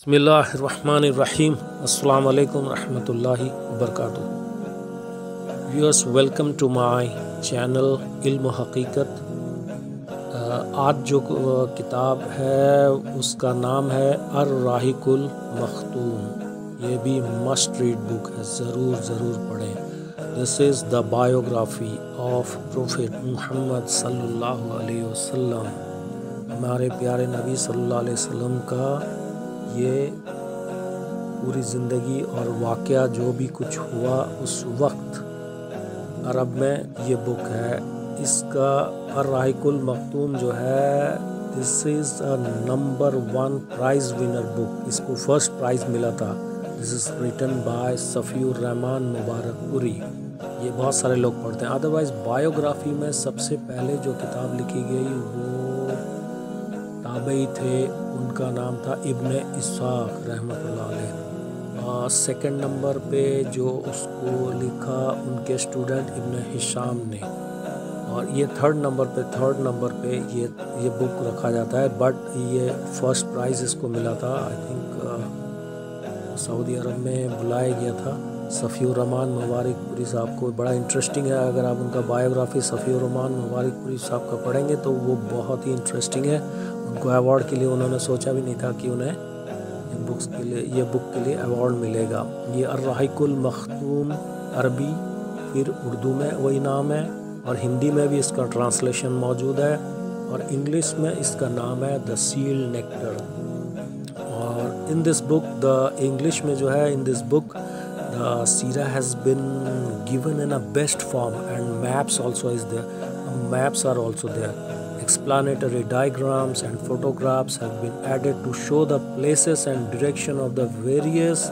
بسم اللہ الرحمن الرحیم السلام علیکم ورحمۃ اللہ وبرکاتہ. Viewers welcome to my channel Ilm o حقیقت. آج جو کتاب ہے اس کا نام ہے الراحق المختوم. یہ بھی مسٹ ریڈ بک ہے، ضرور پڑھیں. دس از دا بایوگرافی آف پروفیٹ محمد صلی اللہ علیہ وسلم. ہمارے پیارے نبی صلی اللہ علیہ وسلم کا یہ پوری زندگی اور واقعہ جو بھی کچھ ہوا اس وقت عرب میں یہ بک ہے. اس کا الراحق المختوم جو ہے دس از نمبر 1 پرائز ونر بک. اس کو فرسٹ پرائز ملا تھا. دس از ریٹن بائی صفی الرحمن مبارک پوری. یہ بہت سارے لوگ پڑھتے ہیں. ادروائز بایوگرافی میں سب سے پہلے جو کتاب لکھی گئی وہ تابعی تھے، ان کا نام تھا ابن اسحاق رحمۃ اللہ علیہ. سیکنڈ نمبر پہ جو اس کو لکھا ان کے اسٹوڈنٹ ابن ہشام نے، اور یہ تھرڈ نمبر پہ یہ بک رکھا جاتا ہے. بٹ یہ فرسٹ پرائز اس کو ملا تھا. آئی تھنک سعودی عرب میں بلایا گیا تھا. صفی الرحمن مبارک پوری صاحب کو بڑا انٹرسٹنگ ہے. اگر آپ ان کا بایوگرافی صفی الرحمن مبارک پوری صاحب کا پڑھیں گے تو وہ بہت ہی انٹرسٹنگ ہے. ان کو ایوارڈ کے لیے انہوں نے سوچا بھی نہیں تھا کہ انہیں یہ بک کے لیے ایوارڈ ملے گا. یہ الراحق المختوم عربی، پھر اردو میں وہی نام ہے، اور ہندی میں بھی اس کا ٹرانسلیشن موجود ہے، اور انگلش میں اس کا نام ہے دا سیل نیکٹر. اور ان دس بک دا انگلش میں جو ہے ان دس بک the seerah has been given in a best form, and maps are also there. Explanatory diagrams and photographs have been added to show the places and direction of the various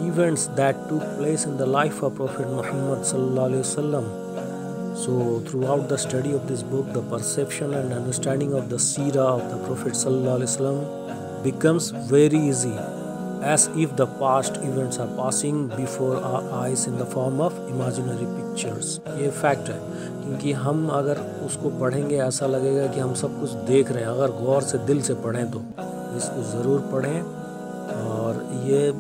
events that took place in the life of Prophet Muhammad sallallahu alaihi wasallam. So throughout the study of this book, the perception and understanding of the seerah of the Prophet sallallahu alaihi wasallam becomes very easy, as if the past events are passing before our eyes in the form of imaginary pictures. یہ fact ہے، کیونکہ ہم اگر اس کو پڑھیں گے ایسا لگے گا کہ ہم سب کچھ دیکھ رہے ہیں. اگر غور سے دل سے پڑھیں تو اس کو ضرور پڑھیں. اور یہ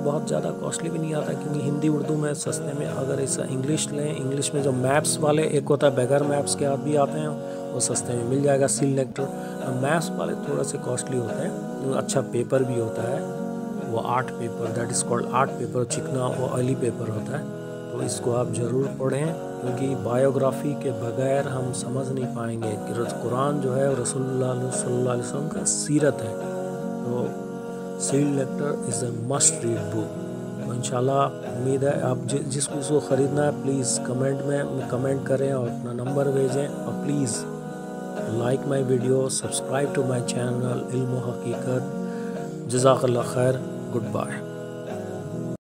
بہت زیادہ کاسٹلی بھی نہیں آتا، کیونکہ ہندی اردو میں سستے میں. اگر اس انگلش لیں، انگلش میں جو میپس والے ایک ہوتا ہے، بغیر میپس کے آپ بھی آتے ہیں، وہ سستے میں مل جائے گا. Cell nectar. میپس والے تھوڑا سے کاسٹلی ہوتے ہیں. اچھا پیپر بھی ہوتا ہے، وہ art paper, that is called art paper. چکنا وہ آئلی پیپر ہوتا ہے. تو اس کو آپ ضرور پڑھیں، کیونکہ بایوگرافی کے بغیر ہم سمجھ نہیں پائیں گے کہ قرآن جو ہے رسول اللہ صلی اللہ علیہ وسلم کا سیرت ہے. تو سیل لیکٹر از اے مسٹ ریڈ بک. تو انشاءاللہ امید ہے آپ جس کو اس کو خریدنا ہے پلیز کمنٹ میں کمنٹ کریں اور اپنا نمبر بھیجیں. اور please like my video, subscribe to my channel Ilm o Haqiqat. جزاک اللہ خیر. Good bye.